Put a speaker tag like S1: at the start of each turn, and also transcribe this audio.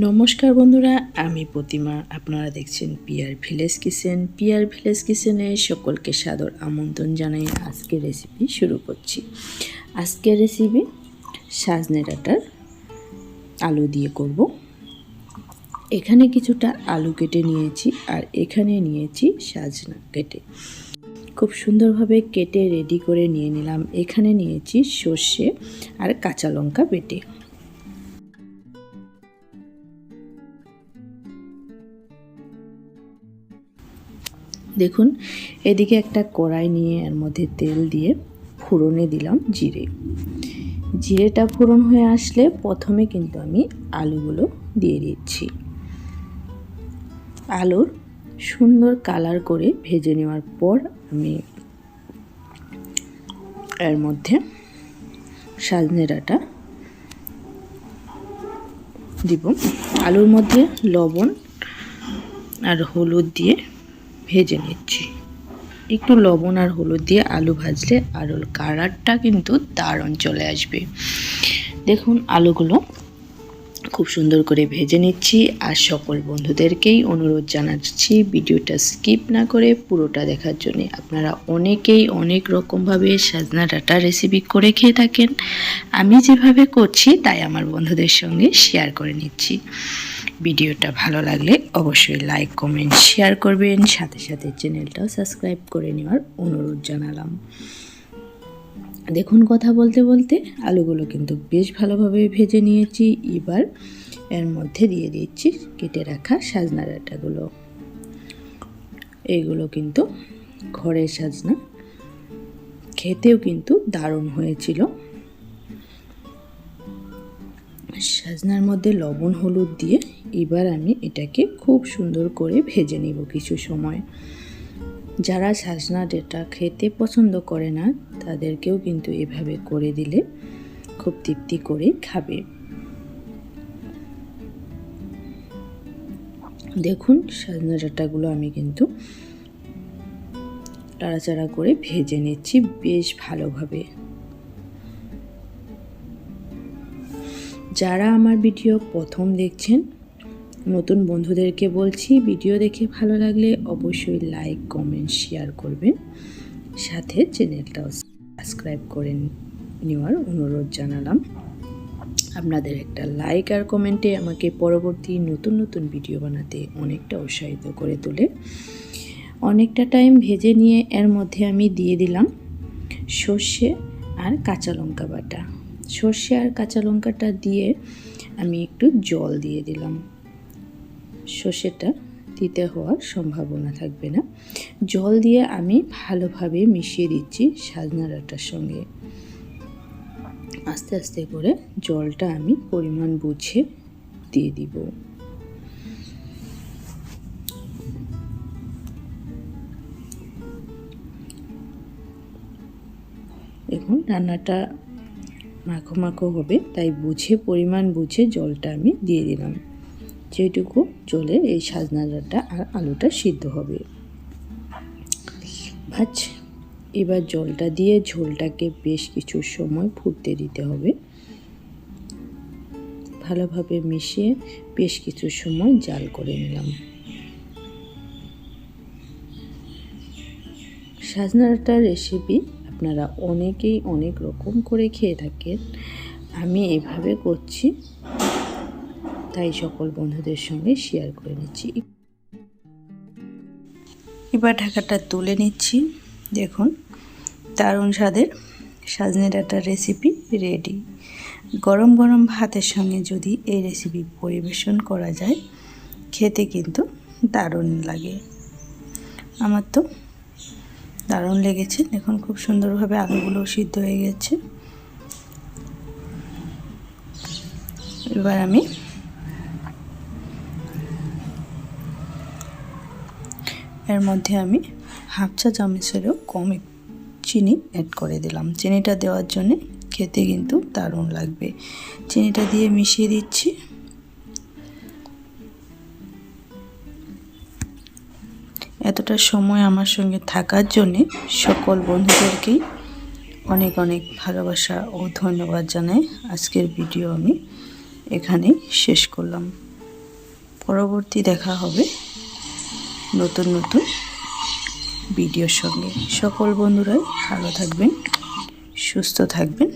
S1: নমস্কার বন্ধুরা, আমি প্রতিমা। আপনারা দেখছেন Piyar village kitchen. Piyar village কিচেনে সকলকে সাদর আমন্ত্রণ জানাই। আজকের রেসিপি শুরু করছি। আজকের রেসিপি সজনে ডাঁটার আলু দিয়ে করব। এখানে কিছুটা আলু কেটে নিয়েছি আর এখানে নিয়েছি সজনা কেটে, খুব সুন্দরভাবে কেটে রেডি করে নিয়ে নিলাম। এখানে নিয়েছি সর্ষে আর কাঁচা লঙ্কা বেটে। দেখুন, এদিকে একটা কড়াই নিয়ে এর মধ্যে তেল দিয়ে ফোড়নে দিলাম জিরেটা ফোড়ন হয়ে আসলে প্রথমে কিন্তু আমি আলুগুলো দিয়ে দিচ্ছি। আলুর সুন্দর কালার করে ভেজে নেওয়ার পর আমি এর মধ্যে সজনে ডাঁটা দিব। আলুর মধ্যে লবণ আর হলুদ দিয়ে ভেজে নিচ্ছি। একটু লবণ আর হলুদ দিয়ে আলু ভাজলে আলুর কালারটা কিন্তু দারুণ চলে আসবে। দেখুন, আলুগুলো খুব সুন্দর করে ভেজে নিচ্ছি। আর সকল বন্ধুদেরকেই অনুরোধ জানাচ্ছি ভিডিওটা স্কিপ না করে পুরোটা দেখার জন্য। আপনারা অনেকেই অনেক রকমভাবে সজনা ডাঁটা রেসিপি করে খেয়ে থাকেন। আমি যেভাবে করছি তাই আমার বন্ধুদের সঙ্গে শেয়ার করে নিচ্ছি। ভিডিওটা ভালো লাগলে অবশ্যই লাইক, কমেন্ট, শেয়ার করবেন। সাথে সাথে চ্যানেলটাও সাবস্ক্রাইব করে নেওয়ার অনুরোধ জানালাম। দেখুন, কথা বলতে বলতে আলুগুলো কিন্তু বেশ ভালোভাবে ভেজে নিয়েছি। এবার এর মধ্যে দিয়ে দিচ্ছি কেটে রাখা সজনা ডাঁটাগুলো। এইগুলো কিন্তু ঘরের সজনা, খেতেও কিন্তু দারুণ হয়েছিল। সজনার মধ্যে লবণ হলুদ দিয়ে এবার আমি এটাকে খুব সুন্দর করে ভেজে নিব কিছু সময়। যারা সজনা ডাঁটা খেতে পছন্দ করে না তাদেরকেও কিন্তু এভাবে করে দিলে খুব তৃপ্তি করে খাবে। দেখুন, সজনা ডাঁটাগুলো আমি কিন্তু নাড়াচাড়া করে ভেজে নিচ্ছি বেশ ভালোভাবে। যারা আমার ভিডিও প্রথম দেখছেন, নতুন বন্ধুদেরকে বলছি, ভিডিও দেখে ভালো লাগলে অবশ্যই লাইক, কমেন্ট, শেয়ার করবেন। সাথে চ্যানেলটাও সাবস্ক্রাইব করে নেওয়ার অনুরোধ জানালাম। আপনাদের একটা লাইক আর কমেন্টে আমাকে পরবর্তী নতুন নতুন ভিডিও বানাতে অনেকটা উৎসাহিত করে তোলে। অনেকটা টাইম ভেজে নিয়ে এর মধ্যে আমি দিয়ে দিলাম সর্ষে আর কাঁচা লঙ্কা বাটা। সর্ষে আর কাঁচা লঙ্কাটা দিয়ে আমি একটু জল দিয়ে দিলাম। সর্ষেটা দিতে হওয়ার সম্ভাবনা থাকবে না। জল দিয়ে আমি ভালোভাবে মিশিয়ে দিচ্ছি সজনা ডাঁটার সঙ্গে। আস্তে আস্তে করে জলটা আমি পরিমাণ বুঝে দিয়ে দিব। দেখুন, রান্নাটা মাখো মাখো হবে, তাই বুঝে পরিমাণ বুঝে জলটা আমি দিয়ে দিলাম। যেটুকু জলে এই সজনা ডাঁটা আর আলুটা সিদ্ধ হবে। এবার জলটা দিয়ে ঝোলটাকে বেশ কিছু সময় ফুটতে দিতে হবে। ভালোভাবে মিশিয়ে বেশ কিছু সময় জাল করে নিলাম। সজনা ডাঁটার রেসিপি আপনারা অনেকেই অনেক রকম করে খেয়ে থাকেন। আমি এভাবে করছি, তাই সকল বন্ধুদের সঙ্গে শেয়ার করে নিচ্ছি। এবার ঢাকাটা তুলে নিচ্ছি। দেখুন, দারুণ স্বাদের সজনে ডাঁটার রেসিপি রেডি। গরম গরম ভাতের সঙ্গে যদি এই রেসিপি পরিবেশন করা যায়, খেতে কিন্তু দারুণ লাগে। আমার তো দারুণ লেগেছে। দেখুন, খুব সুন্দরভাবে আলুগুলো সিদ্ধ হয়ে গেছে। এবার আমি এর মধ্যে হাফ চা চামচেরও কম চিনি অ্যাড করে দিলাম। চিনিটা দেওয়ার জন্য খেতে কিন্তু দারুণ লাগবে। চিনিটা দিয়ে মিশিয়ে দিচ্ছি। এতটা সময় আমার সঙ্গে থাকার জন্যে সকল বন্ধুদেরকেই অনেক অনেক ভালোবাসা ও ধন্যবাদ জানাই। আজকের ভিডিও আমি এখানেই শেষ করলাম। পরবর্তী দেখা হবে নতুন নতুন ভিডিওর সঙ্গে। সকল বন্ধুরাই ভালো থাকবেন, সুস্থ থাকবেন।